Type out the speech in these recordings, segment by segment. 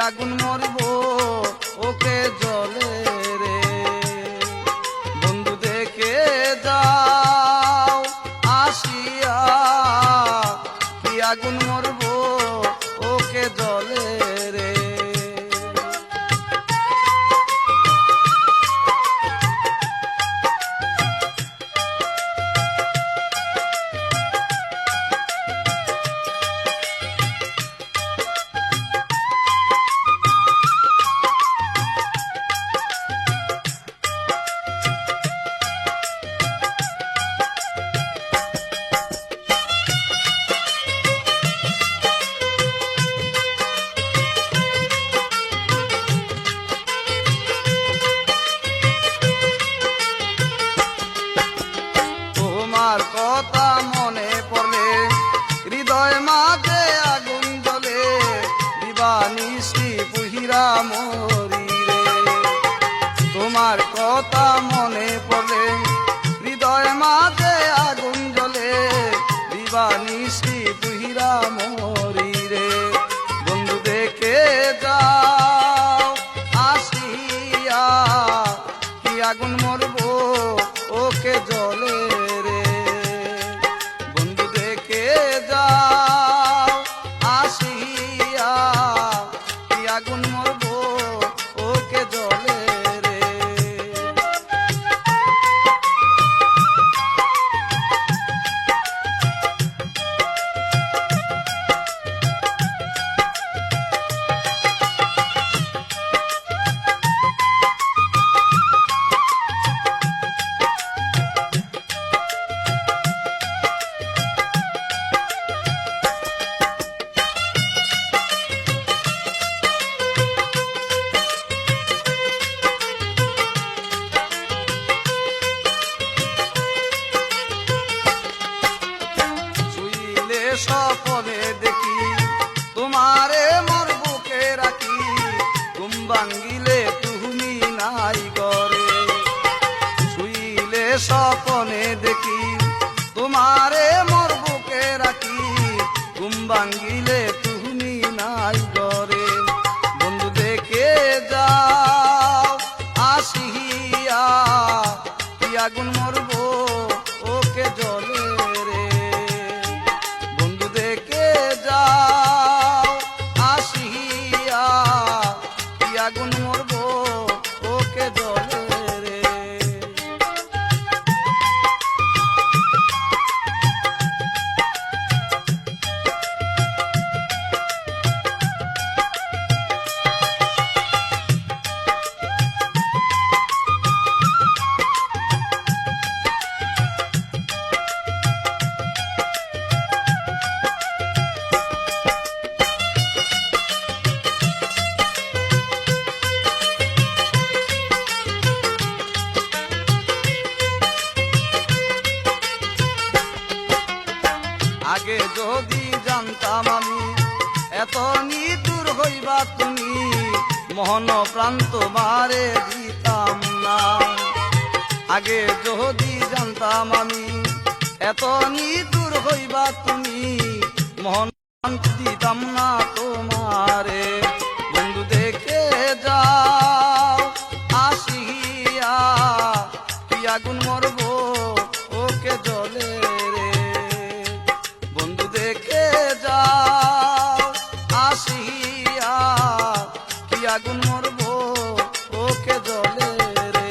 আগুন মরবো ওকে জলে রে। বন্ধু দেখে যাও আসিয়া কি আগুন মরবো ওকে জলে রে। তোমার কথা মনে পড়লে হৃদয় মাঝে আগুন জ্বলে, দিবানিশি পুহিরা মরি রে। তোমার কথা মনে পড়লে হৃদয় মাঝে আগুন জ্বলে, দিবানিশি পুহিরা মরি রে। বন্ধু দেখে যাও আসিয়া কি আগুন মরবো ওকে জলে রে। বন্ধু দেখে যাও আসিয়া কি আগুন মরবো ওকে জলে রে। স্বপনে দেখি তোমারে মোর বুকে রাখি, ঘুম ভাঙ্গিলে তুমি নাই ঘরে। শুইলে স্বপনে দেখি তোমারে মোর বুকে রাখি, ঘুম ভাঙ্গিলে তুমি নাই ঘরে। বন্ধু দেখে যাও আসিয়া কি আগুন মরবো ওকে জলে রে। দেখে যাও আসিয়া কি আগুন মরবো ওকে জলে রে। আগে যদি জানতাম আমি এত নিদূর হইবা তুমি, মোহন প্রান্ত মারে দিতাম না। আগে যদি জানতাম আমি এত নিদূর হইবা তুমি, মোহন প্রান্ত দিতাম না তোমারে। বন্ধু দেখে যাও আসিয়া কি আগুন মরবো ওকে জলে রে। বন্ধু দেখে যাও আসিয়া কি আগুন মরবো ওকে জলে রে।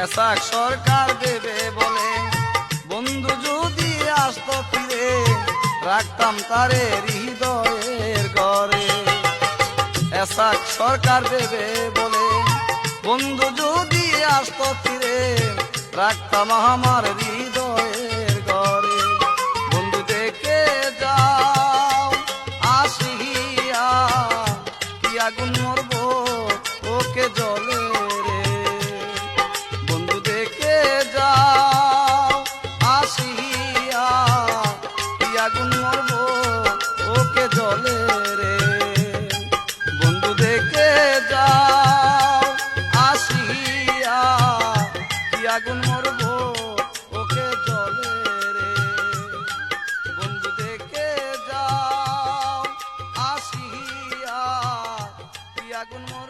এসাক সরকার দেবে বলে বন্ধু যদি আসতো ফিরে, রাখতাম তারে হৃদয়ের ঘরে। এসাক সরকার দেবে বলে বন্ধু যদি আসতো ফিরে, রাখতাম আমার হৃদয়ের ঘরে। বন্ধু দেখে আগুন